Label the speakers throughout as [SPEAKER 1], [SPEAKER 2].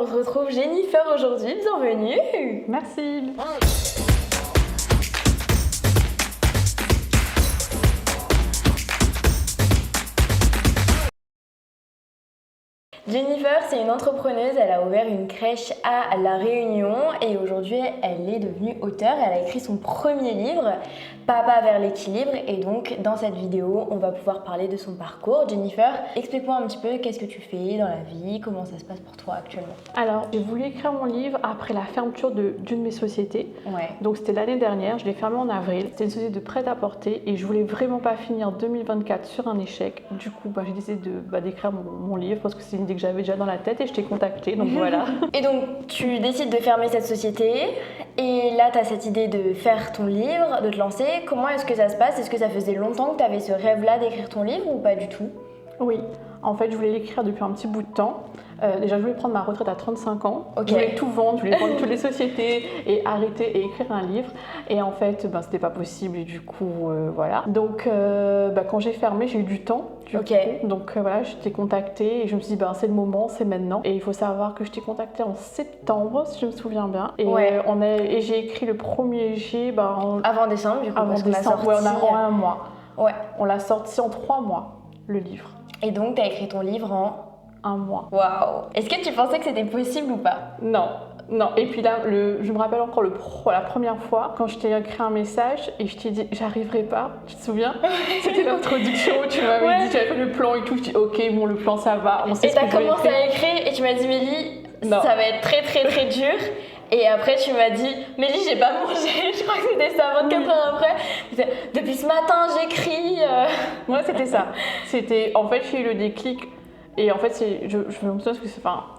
[SPEAKER 1] on se retrouve Jennifer aujourd'hui, bienvenue.
[SPEAKER 2] Merci.
[SPEAKER 1] Jennifer, c'est une entrepreneuse, elle a ouvert une crèche à La Réunion et aujourd'hui elle est devenue auteure. Elle a écrit son premier livre, Papa vers l'équilibre, et donc dans cette vidéo on va pouvoir parler de son parcours. Jennifer, explique-moi un petit peu qu'est-ce que tu fais dans la vie, comment ça se passe pour toi actuellement.
[SPEAKER 2] Alors, j'ai voulu écrire mon livre après la fermeture d'une de mes sociétés.
[SPEAKER 1] Ouais.
[SPEAKER 2] Donc c'était l'année dernière, je l'ai fermée en avril. C'était une société de prêt-à-porter et je voulais vraiment pas finir 2024 sur un échec. Du coup, j'ai décidé d'écrire mon livre parce que c'est une idée que j'avais déjà dans la tête et je t'ai contactée, donc voilà.
[SPEAKER 1] Et donc tu décides de fermer cette société et là tu as cette idée de faire ton livre, de te lancer. Comment est-ce que ça se passe? Est-ce que ça faisait longtemps que tu avais ce rêve-là d'écrire ton livre ou pas du tout?
[SPEAKER 2] Oui, en fait je voulais l'écrire depuis un petit bout de temps. Déjà je voulais prendre ma retraite à 35 ans,
[SPEAKER 1] Okay.
[SPEAKER 2] Je voulais tout vendre, je voulais vendre toutes les sociétés et arrêter et écrire un livre. Et en fait c'était pas possible et du coup voilà. Donc quand j'ai fermé j'ai eu du temps.
[SPEAKER 1] Okay.
[SPEAKER 2] Donc voilà, je t'ai contactée et je me suis dit c'est le moment, c'est maintenant. Et il faut savoir que je t'ai contactée en septembre si je me souviens bien. Et,
[SPEAKER 1] ouais.
[SPEAKER 2] Et j'ai écrit le premier jet
[SPEAKER 1] avant décembre du coup.
[SPEAKER 2] Avant
[SPEAKER 1] parce
[SPEAKER 2] décembre,
[SPEAKER 1] qu'on l'a sorti
[SPEAKER 2] en un mois.
[SPEAKER 1] Ouais.
[SPEAKER 2] On l'a sorti en 3 mois, le livre.
[SPEAKER 1] Et donc tu as écrit ton livre en
[SPEAKER 2] 1 mois.
[SPEAKER 1] Waouh! Est-ce que tu pensais que c'était possible ou pas?
[SPEAKER 2] Non. Et puis là, je me rappelle encore la première fois quand je t'ai écrit un message et je t'ai dit j'arriverai pas, tu te souviens? C'était l'introduction, tu m'avais dit, tu avais fait le plan et tout, je dis ok, bon le plan ça va, on sait
[SPEAKER 1] et
[SPEAKER 2] ce que je vais écrire.
[SPEAKER 1] Et t'as commencé à écrire et tu m'as dit Mélie, ça va être très très très dur. Et après tu m'as dit Mélie, j'ai pas mangé, je crois que c'était ça 24 heures après. Depuis ce matin j'écris.
[SPEAKER 2] Ouais, c'était ça. En fait j'ai eu le déclic. Et en fait, je me souviens que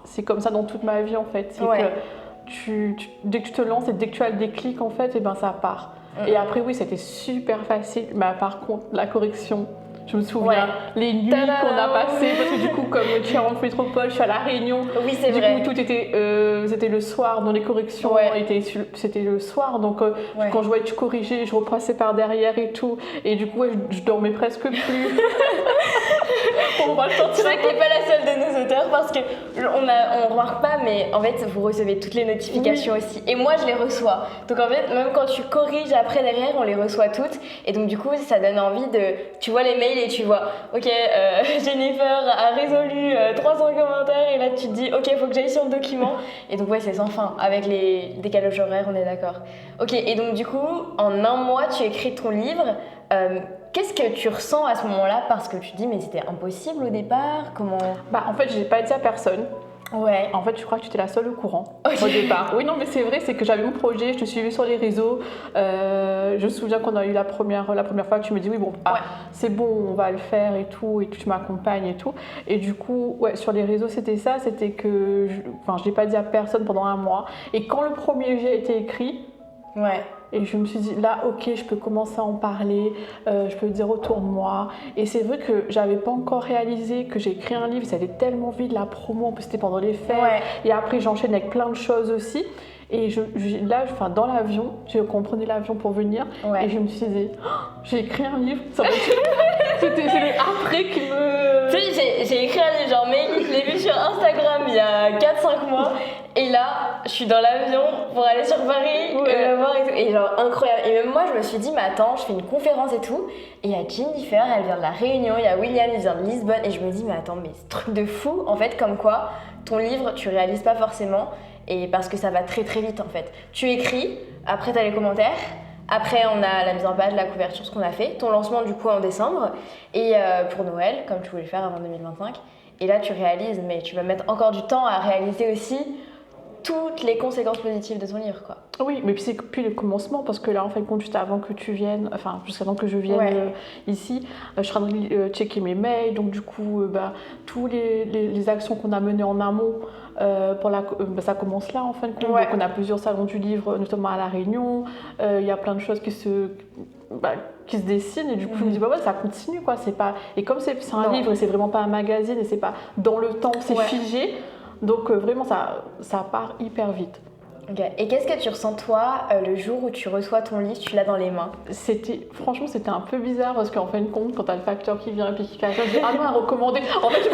[SPEAKER 2] c'est comme ça dans toute ma vie en fait. C'est que dès que tu te lances et dès que tu as le déclic en fait, et ça part. Et après oui, c'était super facile. Mais par contre, la correction, je me souviens, les nuits qu'on a passées, parce que du coup, comme tu es en métropole, je suis à La Réunion.
[SPEAKER 1] Oui, c'est vrai.
[SPEAKER 2] Du coup, tout était, c'était le soir, dans les corrections, c'était le soir. Donc, quand je voyais que tu corrigeais, je repassais par derrière et tout. Et du coup, je dormais presque plus. On va le sortir.
[SPEAKER 1] Tu sais que t'es pas la seule de nos auteurs parce que on remarque pas, mais en fait, vous recevez toutes les notifications aussi. Et moi, je les reçois. Donc, en fait, même quand tu corriges après derrière, on les reçoit toutes. Et donc, du coup, ça donne envie de. Tu vois les mails et tu vois, ok, Jennifer a résolu 300 commentaires et là tu te dis, ok, faut que j'aille sur le document. Et donc ouais, c'est sans fin, avec les décalages horaires, on est d'accord. Ok, et donc du coup, en 1 mois, tu écris ton livre. Qu'est-ce que tu ressens à ce moment-là? Parce que tu te dis, mais c'était impossible au départ, comment...
[SPEAKER 2] En fait, j'ai pas dit à personne.
[SPEAKER 1] Ouais.
[SPEAKER 2] En fait, je crois que tu étais la seule au courant au départ. Oui, non, mais c'est vrai, c'est que j'avais mon projet, je te suivais sur les réseaux. Je me souviens qu'on a eu la première fois que tu me dis oui, bon, c'est bon, on va le faire et tout, tu m'accompagnes et tout. Et du coup, sur les réseaux, c'était ça, c'était que je l'ai pas dit à personne pendant 1 mois. Et quand le premier jet a été écrit, et je me suis dit, là, ok, je peux commencer à en parler, je peux dire autour de moi. Et c'est vrai que j'avais pas encore réalisé que j'ai écrit un livre, ça allait tellement vite, la promo, en plus c'était pendant les fêtes. Et après, j'enchaîne avec plein de choses aussi. Et dans l'avion, quand on prenait l'avion pour venir, et je me suis dit, j'ai écrit un livre. C'était le après qui me...
[SPEAKER 1] Tu sais, j'ai écrit un livre, genre, mais je l'ai vu sur Instagram il y a 4-5 mois. Et là, je suis dans l'avion pour aller sur Paris, le voir et tout. Et genre, incroyable. Et même moi, je me suis dit, mais attends, je fais une conférence et tout. Et il y a Jennifer, elle vient de La Réunion. Il y a William, il vient de Lisbonne. Et je me dis, mais attends, mais c'est truc de fou. En fait, comme quoi, ton livre, tu réalises pas forcément. Et parce que ça va très très vite, en fait. Tu écris, après t'as les commentaires. Après, on a la mise en page, la couverture, ce qu'on a fait. Ton lancement, du coup, en décembre. Et pour Noël, comme tu voulais le faire avant 2025. Et là, tu réalises, mais tu vas mettre encore du temps à réaliser aussi toutes les conséquences positives de ton livre, quoi.
[SPEAKER 2] Oui, mais puis c'est plus le commencement, parce que là, en fin de compte, juste avant que tu viennes, juste avant que je vienne ici, je suis en train de checker mes mails, donc du coup, toutes les actions qu'on a menées en amont, ça commence là, en fin de compte. Donc on a plusieurs salons du livre, notamment à La Réunion, il y a plein de choses qui se dessinent, et du coup je me dis ça continue, quoi. Et comme c'est un livre, et c'est vraiment pas un magazine, et c'est pas dans le temps, c'est figé. Donc vraiment, ça part hyper vite.
[SPEAKER 1] Okay. Et qu'est-ce que tu ressens toi le jour où tu reçois ton livre, tu l'as dans les mains?
[SPEAKER 2] Franchement, c'était un peu bizarre parce qu'en fin de compte, quand t'as le facteur qui vient et puis qui fait ah non, à recommander. En fait,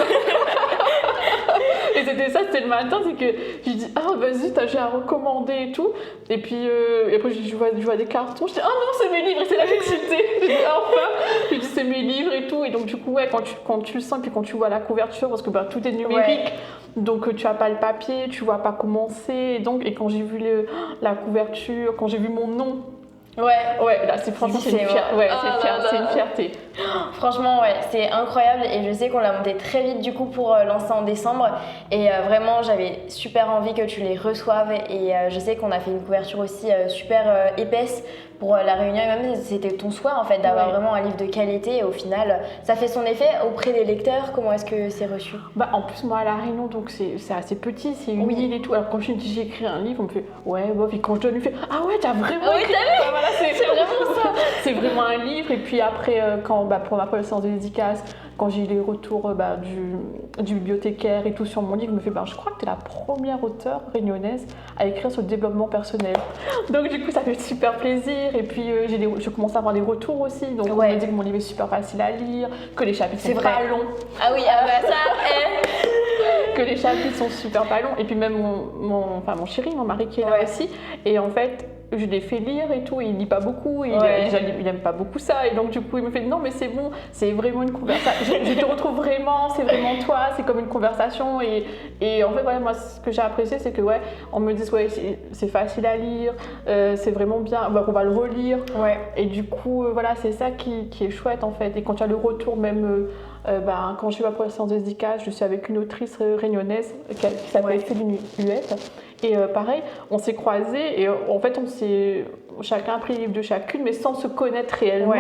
[SPEAKER 2] Et c'était ça, c'était le matin, c'est que je dis ah vas-y, j'ai à recommander et tout. Et puis après je vois des cartons, je dis ah non c'est mes livres et c'est là que j'excitais. Je dis enfin, je dis c'est mes livres et tout. Et donc du coup ouais quand tu le sens puis quand tu vois la couverture parce que tout est numérique. Donc tu as pas le papier, tu vois pas comment c'est. Et quand j'ai vu la couverture, quand j'ai vu mon nom. Ouais, là franchement c'est une fierté. Ouais, c'est une fierté.
[SPEAKER 1] Franchement, ouais, c'est incroyable et je sais qu'on l'a monté très vite du coup pour lancer en décembre et vraiment j'avais super envie que tu les reçoives et je sais qu'on a fait une couverture aussi super épaisse pour la réunion et même c'était ton souhait en fait d'avoir vraiment un livre de qualité et au final ça fait son effet auprès des lecteurs. Comment est-ce que c'est reçu?
[SPEAKER 2] En plus moi à la Réunion donc c'est assez petit, c'est une île et tout, alors quand je dis j'ai écrit un livre on me fait ouais bof et quand je donne il fait ah ouais t'as vraiment écrit
[SPEAKER 1] voilà, c'est vraiment ça.
[SPEAKER 2] C'est vraiment un livre et puis après pour ma première séance de dédicace quand j'ai eu les retours du bibliothécaire et tout sur mon livre, il me fait je crois que tu es la première auteure réunionnaise à écrire sur le développement personnel. Donc du coup ça fait super plaisir et puis je commence à avoir des retours aussi, donc on me dit que mon livre est super facile à lire, que les chapitres sont pas longs.
[SPEAKER 1] Ah oui, ça
[SPEAKER 2] que les chapitres sont super pas longs et puis même mon chéri, mon mari qui est là aussi et en fait je l'ai fait lire et tout, il lit pas beaucoup, il aime pas beaucoup ça et donc du coup il me fait non mais c'est bon, c'est vraiment une conversation, je te retrouve vraiment, c'est vraiment toi, c'est comme une conversation et en fait moi ce que j'ai apprécié c'est que on me dit c'est facile à lire, c'est vraiment bien, on va le relire et du coup c'est ça qui est chouette en fait et quand tu as le retour même quand je suis pour la séance de dédicace, je suis avec une autrice réunionnaise qui s'appelle Céline Huette. Et pareil, on s'est croisés et en fait on s'est chacun a pris le livre de chacune mais sans se connaître réellement.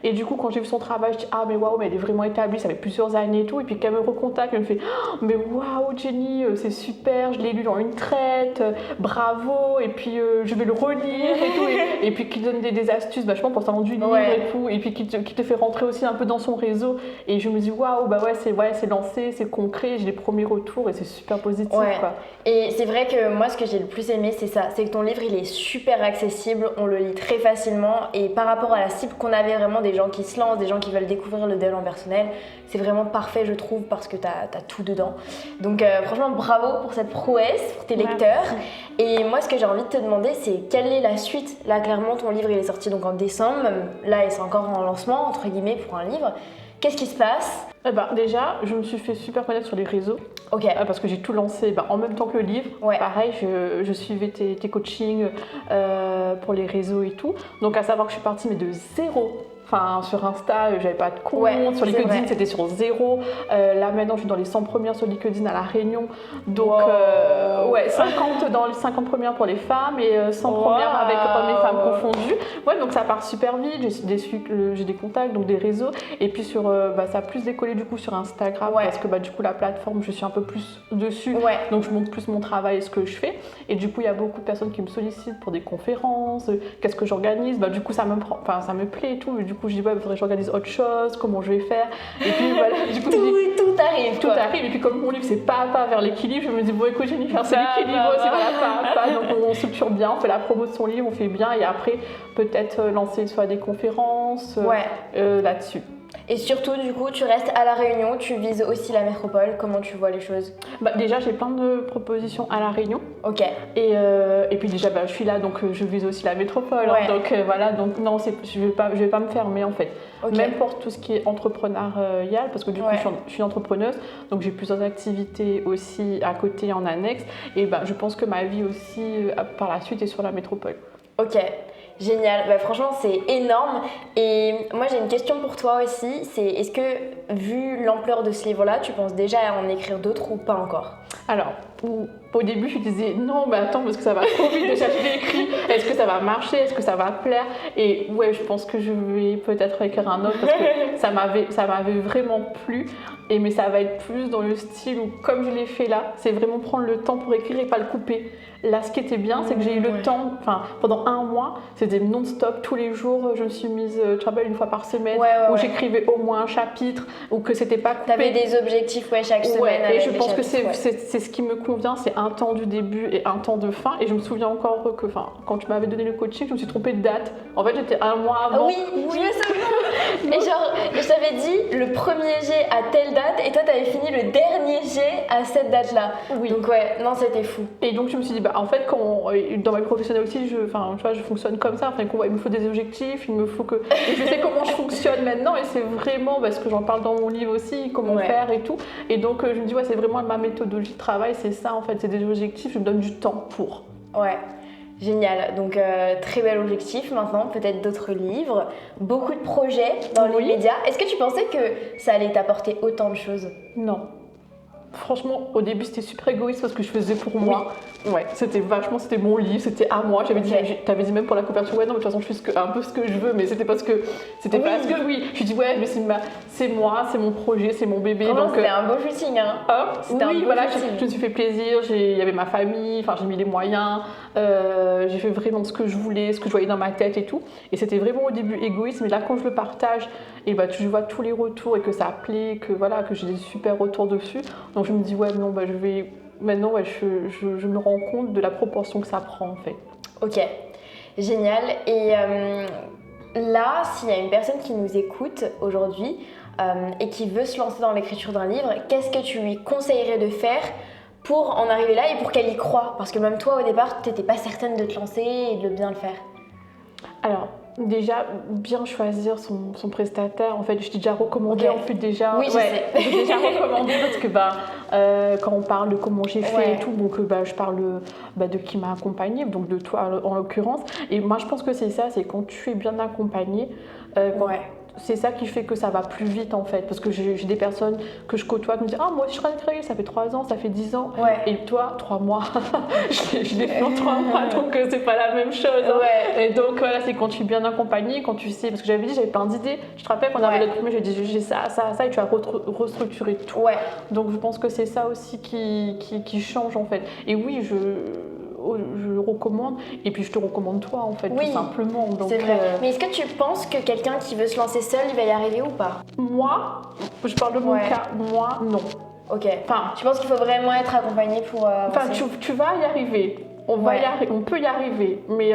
[SPEAKER 2] Et du coup quand j'ai vu son travail, je dis ah mais waouh, mais elle est vraiment établie, ça fait plusieurs années et tout. Et puis qu'elle me recontacte, elle me fait oh, mais waouh Jenny, c'est super, je l'ai lu dans une traite, bravo. Et puis je vais le relire et tout. Et puis qui donne des astuces vachement pour s'en du livre et tout. Et puis qui te fait rentrer aussi un peu dans son réseau. Et je me dis waouh, c'est lancé, c'est concret, j'ai les premiers retours et c'est super positif quoi.
[SPEAKER 1] Et c'est vrai que moi ce que j'ai le plus aimé c'est ça, c'est que ton livre il est super accessible, on le lit très facilement et par rapport à la cible qu'on avait vraiment des gens qui se lancent, des gens qui veulent découvrir le développement personnel, c'est vraiment parfait je trouve parce que t'as tout dedans. Donc franchement bravo pour cette prouesse, pour tes lecteurs. Et moi ce que j'ai envie de te demander c'est quelle est la suite? Là clairement ton livre il est sorti donc en décembre, là c'est encore en lancement entre guillemets pour un livre. Qu'est-ce qui se passe?
[SPEAKER 2] Déjà, je me suis fait super connaître sur les réseaux. Parce que j'ai tout lancé en même temps que le livre. Pareil, je suivais tes coachings pour les réseaux et tout. Donc à savoir que je suis partie mais de zéro. Enfin, sur Insta, j'avais pas de compte. Sur LinkedIn, c'était sur 0. Là, maintenant, je suis dans les 100 premières sur LinkedIn à La Réunion. Donc, 50 dans les 50 premières pour les femmes et 100 premières avec hommes et femmes confondus. Donc ça part super vite. J'ai des contacts, donc des réseaux. Et puis, ça a plus décollé du coup sur Instagram parce que du coup, la plateforme, je suis un peu plus dessus. Donc, je montre plus mon travail et ce que je fais. Et du coup, il y a beaucoup de personnes qui me sollicitent pour des conférences. Qu'est-ce que j'organise? Du coup, ça me plaît et tout. Du coup, je dis il faudrait que j'organise autre chose, comment je vais faire. Et puis du coup,
[SPEAKER 1] tout arrive.
[SPEAKER 2] Tout arrive. Et puis comme mon livre c'est pas à pas vers l'équilibre, je me dis écoute Jennifer, c'est l'équilibre aussi, pas à pas. Donc on structure bien, on fait la promo de son livre, on fait bien et après peut-être lancer soit des conférences là-dessus.
[SPEAKER 1] Et surtout, du coup, tu restes à La Réunion, tu vises aussi la métropole. Comment tu vois les choses?
[SPEAKER 2] Déjà, j'ai plein de propositions à La Réunion. Et puis déjà, je suis là, donc je vise aussi la métropole. Donc donc non, je vais pas me fermer en fait. Même pour tout ce qui est entrepreneurial, parce que du coup, je suis entrepreneuse, donc j'ai plusieurs activités aussi à côté en annexe. Et je pense que ma vie aussi, par la suite, est sur la métropole.
[SPEAKER 1] Génial, franchement c'est énorme et moi j'ai une question pour toi aussi, c'est est-ce que vu l'ampleur de ce livre-là, tu penses déjà à en écrire d'autres ou pas encore?
[SPEAKER 2] Alors, au début je disais non mais attends parce que ça va trop vite, déjà je l'ai écrit, est-ce que ça va marcher, est-ce que ça va plaire? Et je pense que je vais peut-être écrire un autre parce que ça m'avait vraiment plu. Mais ça va être plus dans le style où comme je l'ai fait là, c'est vraiment prendre le temps pour écrire et pas le couper. Là ce qui était bien c'est que j'ai eu le temps, pendant un mois, c'était non-stop tous les jours. Je me suis mise, tu te rappelles, une fois par semaine où j'écrivais au moins un chapitre ou que c'était pas coupé.
[SPEAKER 1] T'avais des objectifs chaque semaine.
[SPEAKER 2] Et je pense que c'est ce qui me convient, c'est un temps du début et un temps de fin. Et je me souviens encore que quand tu m'avais donné le coaching, je me suis trompée de date. En fait, j'étais un mois avant.
[SPEAKER 1] Oui, je me souviens. Et genre, je t'avais dit le premier jet à telle date et toi t'avais fini le dernier jet à cette date-là.
[SPEAKER 2] Oui.
[SPEAKER 1] Donc ouais, non, c'était fou.
[SPEAKER 2] Et donc je me suis dit, en fait, dans ma vie professionnelle aussi, tu vois, je fonctionne comme ça. Enfin, il me faut des objectifs, il me faut que. Et je sais comment je fonctionne maintenant, et c'est vraiment parce que j'en parle dans mon livre aussi, comment faire et tout. Et donc je me dis, c'est vraiment ma méthodologie de travail, c'est ça en fait, c'est des objectifs, je me donne du temps pour.
[SPEAKER 1] Ouais. Génial, donc très bel objectif. Maintenant, peut-être d'autres livres, beaucoup de projets dans les médias. Est-ce que tu pensais que ça allait t'apporter autant de choses?
[SPEAKER 2] Non. Franchement, au début, c'était super égoïste parce que je faisais pour moi. Ouais, c'était mon livre, c'était à moi. T'avais dit même pour la couverture, non, mais de toute façon, je fais un peu ce que je veux, mais c'était parce que, je dis, mais c'est moi, c'est mon projet, c'est mon bébé.
[SPEAKER 1] Donc c'était un beau shooting, hein.
[SPEAKER 2] Je me suis fait plaisir, il y avait ma famille, enfin, j'ai mis les moyens, j'ai fait vraiment ce que je voulais, ce que je voyais dans ma tête et tout. Et c'était vraiment au début égoïste, mais là, quand je le partage, et tu vois tous les retours et que ça plaît, que j'ai des super retours dessus. Donc je me dis, je me rends compte de la proportion que ça prend en fait.
[SPEAKER 1] Ok, génial. Et là, s'il y a une personne qui nous écoute aujourd'hui et qui veut se lancer dans l'écriture d'un livre, qu'est-ce que tu lui conseillerais de faire pour en arriver là et pour qu'elle y croie? Parce que même toi, au départ, tu n'étais pas certaine de te lancer et de bien le faire.
[SPEAKER 2] Alors, déjà, bien choisir son prestataire. En fait, je t'ai déjà recommandé.
[SPEAKER 1] Okay.
[SPEAKER 2] En fait, déjà,
[SPEAKER 1] oui,
[SPEAKER 2] j'ai déjà recommandé parce que quand on parle de comment j'ai fait et tout, donc je parle de qui m'a accompagnée, donc de toi en l'occurrence. Et moi, je pense que c'est ça, c'est quand tu es bien accompagnée. C'est ça qui fait que ça va plus vite en fait, parce que j'ai des personnes que je côtoie qui me disent moi aussi je suis créée, ça fait 3 ans, ça fait 10 ans, et toi 3 mois, je l'ai fait en 3 mois, donc c'est pas la même chose. Et donc voilà, c'est quand tu es bien accompagnée, quand tu sais, parce que j'avais plein d'idées, je te rappelle qu'on avait notre premier, j'ai dit j'ai ça, et tu as restructuré tout. Donc je pense que c'est ça aussi qui change en fait. Et oui, je le recommande, et puis je te recommande toi en fait, tout simplement. Donc,
[SPEAKER 1] c'est vrai. Mais est-ce que tu penses que quelqu'un qui veut se lancer seul, il va y arriver ou pas?
[SPEAKER 2] Moi, je parle de mon cas, moi non.
[SPEAKER 1] Ok. Tu penses qu'il faut vraiment être accompagné pour
[SPEAKER 2] tu vas y arriver. On peut y arriver, mais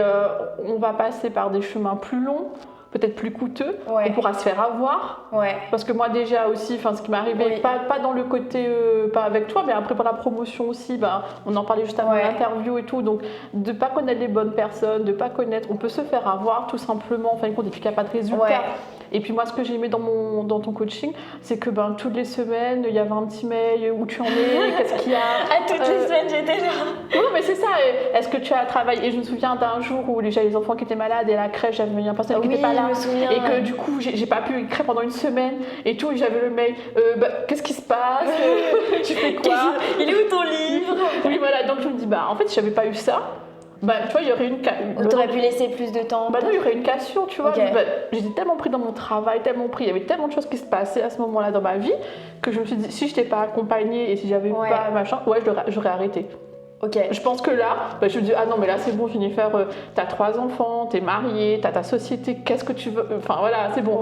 [SPEAKER 2] on va passer par des chemins plus longs, peut-être plus coûteux, on pourra se faire avoir. Parce que moi déjà aussi, ce qui m'est arrivé, pas dans le côté, pas avec toi, mais après pour la promotion aussi, on en parlait juste avant l'interview et tout, donc de pas connaître les bonnes personnes, de pas connaître, on peut se faire avoir tout simplement, en fin de compte, et puis qu'il n'y a pas de résultat. Et puis moi, ce que j'ai aimé dans ton coaching, c'est que toutes les semaines, il y avait un petit mail, où tu en es, qu'est-ce qu'il y a.
[SPEAKER 1] Toutes les semaines, j'étais là.
[SPEAKER 2] Non, mais c'est ça. Est-ce que tu as travaillé? Et je me souviens d'un jour où j'avais les enfants qui étaient malades et à la crèche, j'avais un personnel qui n'était pas là. Et que du coup, j'ai pas pu écrire pendant une semaine et tout. Et j'avais le mail. Qu'est-ce qui se passe? Tu fais quoi?
[SPEAKER 1] Il est où ton livre?
[SPEAKER 2] Oui, voilà. Donc je me dis, en fait, si j'avais pas eu ça, tu vois, il y aurait
[SPEAKER 1] t'aurais pu laisser plus de temps.
[SPEAKER 2] Non, il y aurait une cassure, tu vois. J'étais tellement pris dans mon travail, il y avait tellement de choses qui se passaient à ce moment-là dans ma vie que je me suis dit, si je t'ai pas accompagnée et si j'avais pas machin, j'aurais arrêté. Je pense que là, je me dis, non, mais là c'est bon, Jennifer, t'as 3 enfants, t'es mariée, t'as ta société, qu'est-ce que tu veux? Enfin voilà, c'est bon.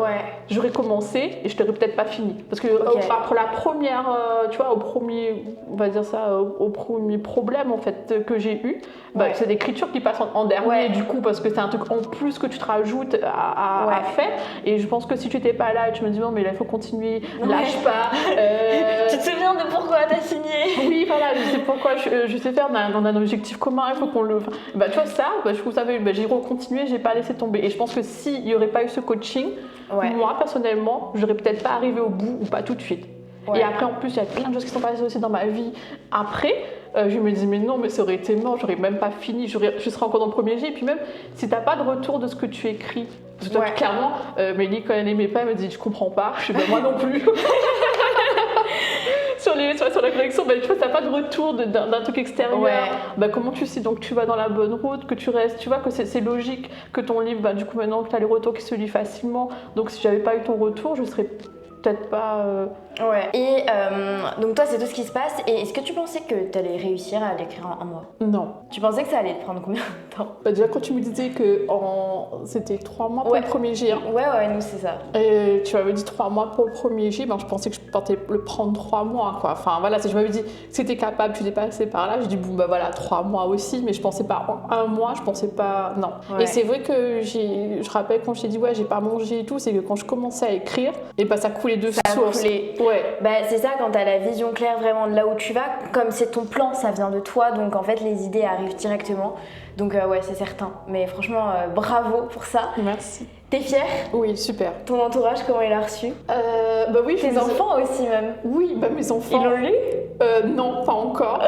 [SPEAKER 2] J'aurais commencé et je t'aurais peut-être pas fini. Parce que après la première, tu vois, au premier problème en fait que j'ai eu, c'est l'écriture qui passe en dernier du coup, parce que c'est un truc en plus que tu te rajoutes à faire. Et je pense que si tu n'étais pas là et tu me dis, non, mais là il faut continuer, lâche pas.
[SPEAKER 1] Tu te souviens de pourquoi t'as signé?
[SPEAKER 2] Oui, voilà, je sais pourquoi, je sais faire. On a un objectif commun, il faut qu'on le... tu vois ça, je trouve ça, j'ai continué, j'ai pas laissé tomber. Et je pense que s'il n'y aurait pas eu ce coaching, moi personnellement, j'aurais peut-être pas arrivé au bout ou pas tout de suite. Et après, en plus, il y a plein de choses qui sont passées aussi dans ma vie. Après, je me dis, mais non, mais ça aurait été mort, j'aurais même pas fini, je serais encore dans le premier jet. Et puis même, si t'as pas de retour de ce que tu écris, parce que toi, clairement, Mélie, quand elle n'aimait pas, elle me dit, je comprends pas, je suis moi non plus. Sur la collection, tu vois, t'as pas de retour d'un truc extérieur. Comment tu sais donc tu vas dans la bonne route, que tu restes, tu vois que c'est logique que ton livre, du coup maintenant que t'as les retours qui se lisent facilement, donc si j'avais pas eu ton retour, je serais peut-être pas...
[SPEAKER 1] Ouais. Et donc toi, c'est tout ce qui se passe. Et est-ce que tu pensais que tu allais réussir à l'écrire en un mois?
[SPEAKER 2] Non.
[SPEAKER 1] Tu pensais que ça allait te prendre combien de temps?
[SPEAKER 2] Bah déjà, quand tu me disais que c'était 3 mois pour le premier jet. Hein.
[SPEAKER 1] Ouais, nous c'est ça.
[SPEAKER 2] Et tu m'avais dit 3 mois pour le premier jet, ben, je pensais que je partais le prendre 3 mois, quoi. Enfin voilà, si je m'avais dit que c'était capable, tu dépassais par là, je dis bon bah voilà, 3 mois aussi, mais je pensais pas en 1 mois, je pensais pas, non. Ouais. Et c'est vrai que je rappelle quand je t'ai dit ouais, j'ai pas mangé et tout, c'est que quand je commençais à écrire, et bah ça coulait de source.
[SPEAKER 1] Ouais. Bah c'est ça, quand t'as la vision claire vraiment de là où tu vas, comme c'est ton plan, ça vient de toi, donc en fait les idées arrivent directement. Donc ouais, c'est certain. Mais franchement, bravo pour ça.
[SPEAKER 2] Merci.
[SPEAKER 1] T'es fière?
[SPEAKER 2] Oui, super.
[SPEAKER 1] Ton entourage, comment il l'a reçu?
[SPEAKER 2] Bah oui,
[SPEAKER 1] tes enfants aussi même?
[SPEAKER 2] Oui, bah mes enfants.
[SPEAKER 1] Ils l'ont lu?
[SPEAKER 2] Non, pas encore.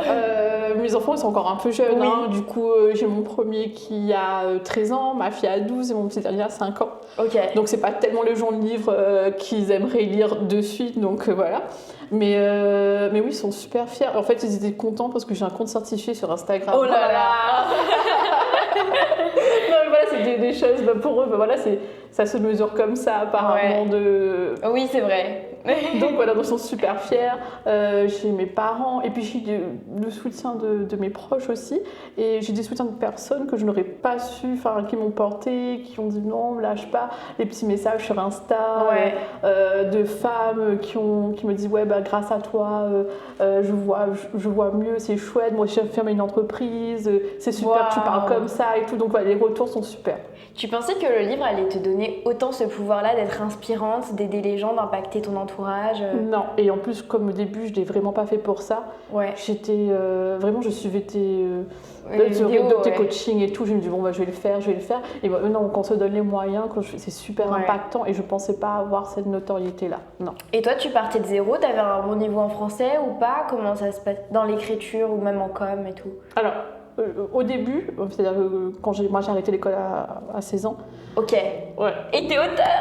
[SPEAKER 2] Mes enfants, ils sont encore un peu jeunes.
[SPEAKER 1] Oui.
[SPEAKER 2] Hein. Du coup, j'ai mon premier qui a 13 ans, ma fille a 12 et mon petit dernier a 5 ans.
[SPEAKER 1] Ok.
[SPEAKER 2] Donc c'est pas tellement le genre de livre qu'ils aimeraient lire de suite, donc voilà. Mais oui, ils sont super fiers. En fait, ils étaient contents parce que j'ai un compte certifié sur Instagram.
[SPEAKER 1] Oh là là.
[SPEAKER 2] Non, mais voilà, c'est des choses, bah, pour eux, bah, voilà, ça se mesure comme ça, apparemment.
[SPEAKER 1] Ouais. Oui, c'est vrai.
[SPEAKER 2] Donc voilà, donc ils sont super fiers. J'ai mes parents et puis j'ai le soutien de mes proches aussi. Et j'ai des soutiens de personnes que je n'aurais pas su, enfin qui m'ont porté, qui ont dit non, lâche pas. Les petits messages sur Insta, de femmes qui me disent ouais, bah, grâce à toi, je vois mieux, c'est chouette. Moi, j'ai fermé une entreprise, c'est super, tu parles comme ça et tout. Donc voilà, les retours sont super.
[SPEAKER 1] Tu pensais que le livre allait te donner autant ce pouvoir-là d'être inspirante, d'aider les gens, d'impacter ton entourage?
[SPEAKER 2] Non, et en plus, comme au début, je l'ai vraiment pas fait pour ça.
[SPEAKER 1] Ouais.
[SPEAKER 2] J'étais vraiment, je suivais tes coachings et tout. Je me dis bon, bah, je vais le faire. Et bah, non, quand on se donne les moyens, c'est super impactant et je pensais pas avoir cette notoriété-là. Non.
[SPEAKER 1] Et toi, tu partais de zéro, t'avais un bon niveau en français ou pas? Comment ça se passe dans l'écriture ou même en com et tout?
[SPEAKER 2] Alors, au début, c'est-à-dire quand moi j'ai arrêté l'école à 16 ans.
[SPEAKER 1] Ok.
[SPEAKER 2] Ouais.
[SPEAKER 1] Et t'es auteur?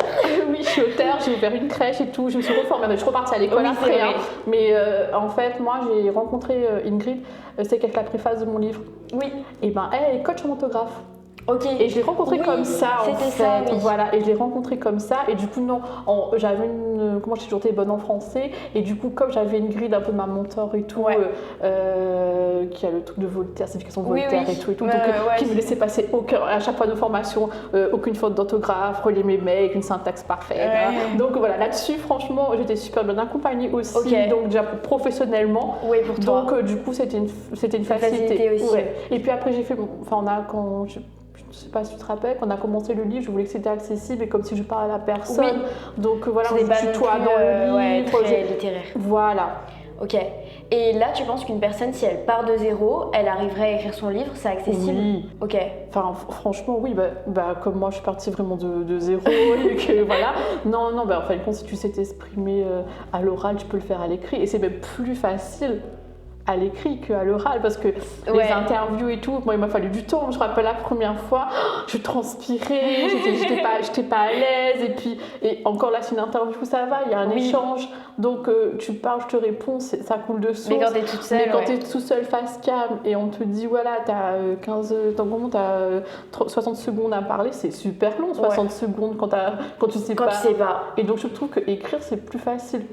[SPEAKER 2] Oui, je suis auteur, j'ai ouvert une crèche et tout, je me suis reformée, je suis repartie à l'école après. Hein. Mais en fait, moi j'ai rencontré Ingrid, c'est qu'elle fait la préface de mon livre.
[SPEAKER 1] Oui.
[SPEAKER 2] Et ben elle est coach en orthographe.
[SPEAKER 1] Ok.
[SPEAKER 2] Et je l'ai rencontré comme ça, en fait.
[SPEAKER 1] Ça, oui.
[SPEAKER 2] Voilà, et je l'ai rencontré comme ça. Et du coup, non, j'avais comment j'ai toujours été bonne en français. Et du coup, comme j'avais une grille un peu de ma mentor et tout, qui a le truc de Voltaire, certification Voltaire et tout, donc qui me laissait passer à chaque fois de formation, aucune faute d'orthographe, relire mes mails, une syntaxe parfaite. Hein. Donc voilà, là-dessus, franchement, j'étais super bien accompagnée aussi, donc déjà professionnellement.
[SPEAKER 1] Oui, pour toi.
[SPEAKER 2] Donc du coup, c'était une facilité
[SPEAKER 1] aussi.
[SPEAKER 2] Ouais. Et puis après, j'ai fait, je sais pas si tu te rappelles, quand on a commencé le livre, je voulais que c'était accessible et comme si je parlais à la personne. Oui. Donc voilà, on se tutoie dans le livre.
[SPEAKER 1] Très littéraire.
[SPEAKER 2] Voilà.
[SPEAKER 1] Ok. Et là, tu penses qu'une personne, si elle part de zéro, elle arriverait à écrire son livre, c'est accessible?
[SPEAKER 2] Oui.
[SPEAKER 1] Ok.
[SPEAKER 2] Enfin, franchement, oui. Bah, comme moi, je suis partie vraiment de zéro et que voilà. Non, en fin de compte, si tu sais t'exprimer à l'oral, tu peux le faire à l'écrit et c'est même plus facile à l'écrit qu'à l'oral parce que les interviews et tout, moi il m'a fallu du temps. Je me rappelle la première fois, je transpirais, j'étais pas à l'aise et encore là c'est une interview, ça va, il y a un échange, donc tu parles, je te réponds, ça coule de source.
[SPEAKER 1] Mais quand t'es toute seule,
[SPEAKER 2] t'es tout seul face cam et on te dit voilà t'as 60 secondes à parler, c'est super long 60 secondes quand tu sais pas. Et donc je trouve que écrire c'est plus facile.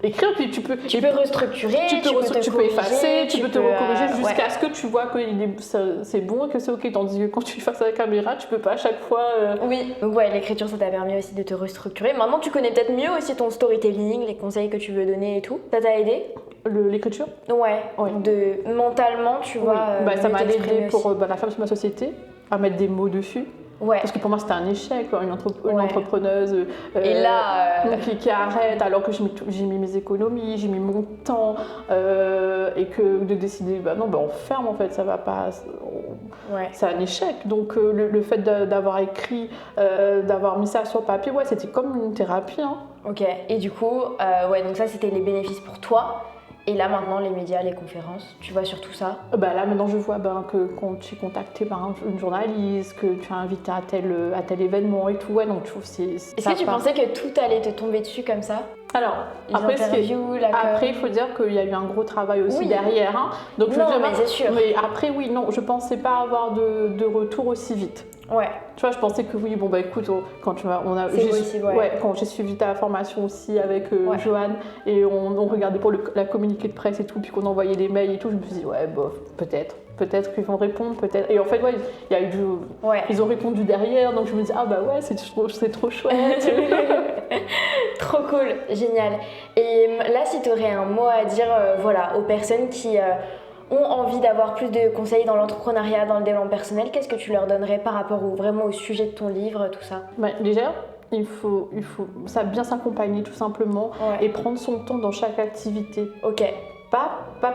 [SPEAKER 2] Écrire, puis tu peux
[SPEAKER 1] restructurer, tu
[SPEAKER 2] peux effacer, tu peux te recorriger jusqu'à ce que tu vois que c'est bon et que c'est ok. Tandis que quand tu es face à la caméra, tu peux pas à chaque fois.
[SPEAKER 1] Oui, donc l'écriture ça t'a permis aussi de te restructurer. Maintenant tu connais peut-être mieux aussi ton storytelling, les conseils que tu veux donner et tout. Ça t'a aidé?
[SPEAKER 2] L'écriture?
[SPEAKER 1] Ouais. Mentalement, tu vois.
[SPEAKER 2] Ça m'a aidé pour la femme sur ma société, à mettre des mots dessus.
[SPEAKER 1] Ouais.
[SPEAKER 2] Parce que pour moi c'était un échec, une entrepreneuse
[SPEAKER 1] et là,
[SPEAKER 2] qui arrête alors que j'ai mis mes économies, j'ai mis mon temps et que de décider on ferme en fait, ça va pas, c'est un échec. Donc le fait d'avoir écrit, d'avoir mis ça sur papier, c'était comme une thérapie. Hein.
[SPEAKER 1] Ok, et du coup, donc ça c'était les bénéfices pour toi. Et là maintenant les médias, les conférences, tu vois surtout ça?
[SPEAKER 2] Là maintenant je vois que quand tu es contacté par une journaliste, que tu es invité à tel événement et tout, donc je trouve
[SPEAKER 1] Est-ce que tu pensais que tout allait te tomber dessus comme ça?
[SPEAKER 2] Alors, après il faut dire qu'il y a eu un gros travail aussi derrière. Hein. Donc, mais c'est sûr. Mais après, oui, non, je pensais pas avoir de retour aussi vite.
[SPEAKER 1] Ouais.
[SPEAKER 2] Tu vois, je pensais que oui, bon bah écoute, quand
[SPEAKER 1] C'est possible, ouais.
[SPEAKER 2] quand j'ai suivi ta formation aussi avec
[SPEAKER 1] Ouais.
[SPEAKER 2] Joanne et on regardait pour la communiqué de presse et tout, puis qu'on envoyait des mails et tout, je me suis dit ouais, bof, peut-être qu'ils vont répondre, peut-être. Et en fait, ouais, il y a eu
[SPEAKER 1] Ouais.
[SPEAKER 2] ils ont répondu derrière, donc je me dis ah bah ouais, c'est trop chouette.
[SPEAKER 1] Trop cool, génial. Et là, si tu aurais un mot à dire voilà, aux personnes qui ont envie d'avoir plus de conseils dans l'entrepreneuriat, dans le développement personnel, qu'est-ce que tu leur donnerais par rapport vraiment au sujet de ton livre, tout ça?
[SPEAKER 2] Déjà, il faut ça bien s'accompagner tout simplement
[SPEAKER 1] Ouais.
[SPEAKER 2] et prendre son temps dans chaque activité.
[SPEAKER 1] Ok.
[SPEAKER 2] Pas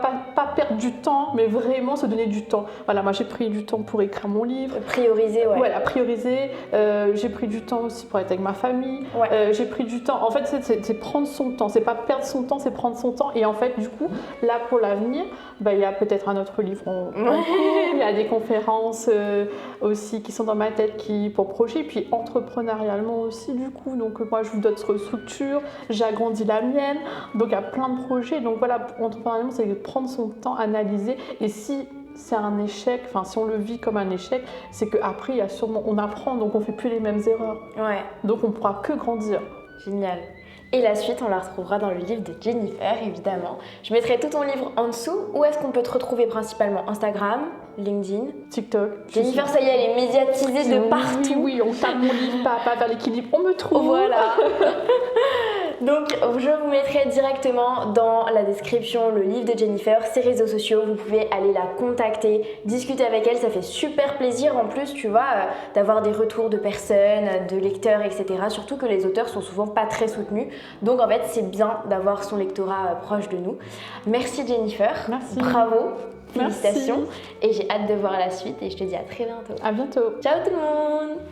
[SPEAKER 2] perdre du temps, mais vraiment se donner du temps. Voilà, moi j'ai pris du temps pour écrire mon livre.
[SPEAKER 1] Prioriser, ouais.
[SPEAKER 2] Voilà, prioriser. J'ai pris du temps aussi pour être avec ma famille.
[SPEAKER 1] Ouais.
[SPEAKER 2] J'ai pris du temps. En fait, c'est prendre son temps. C'est pas perdre son temps, c'est prendre son temps. Et en fait, du coup, là pour l'avenir, il y a peut-être un autre livre en cours. Il y a des conférences aussi qui sont dans ma tête pour projet. Puis entrepreneurialement aussi, du coup. Donc moi, je vous donne d'autres structures. J'ai agrandi la mienne. Donc il y a plein de projets. Donc voilà, entrepreneurialement, c'est de prendre son temps, analyser. Et si c'est un échec, enfin si on le vit comme un échec, c'est qu'après on apprend, donc on fait plus les mêmes erreurs.
[SPEAKER 1] Ouais.
[SPEAKER 2] Donc on pourra que grandir.
[SPEAKER 1] Génial. Et la suite, on la retrouvera dans le livre de Jennifer, évidemment. Je mettrai tout ton livre en dessous. Où est-ce qu'on peut te retrouver principalement? Instagram, LinkedIn,
[SPEAKER 2] TikTok.
[SPEAKER 1] Jennifer, ça y est, elle est médiatisée de partout.
[SPEAKER 2] Oui, on tape mon livre, pas vers l'équilibre, on me trouve.
[SPEAKER 1] Voilà. Donc, je vous mettrai directement dans la description le livre de Jennifer, ses réseaux sociaux. Vous pouvez aller la contacter, discuter avec elle. Ça fait super plaisir en plus, tu vois, d'avoir des retours de personnes, de lecteurs, etc. Surtout que les auteurs sont souvent pas très soutenus. Donc, en fait, c'est bien d'avoir son lectorat proche de nous. Merci Jennifer.
[SPEAKER 2] Merci.
[SPEAKER 1] Bravo. Félicitations.
[SPEAKER 2] Merci.
[SPEAKER 1] Et j'ai hâte de voir la suite et je te dis à très bientôt.
[SPEAKER 2] À bientôt.
[SPEAKER 1] Ciao tout le monde.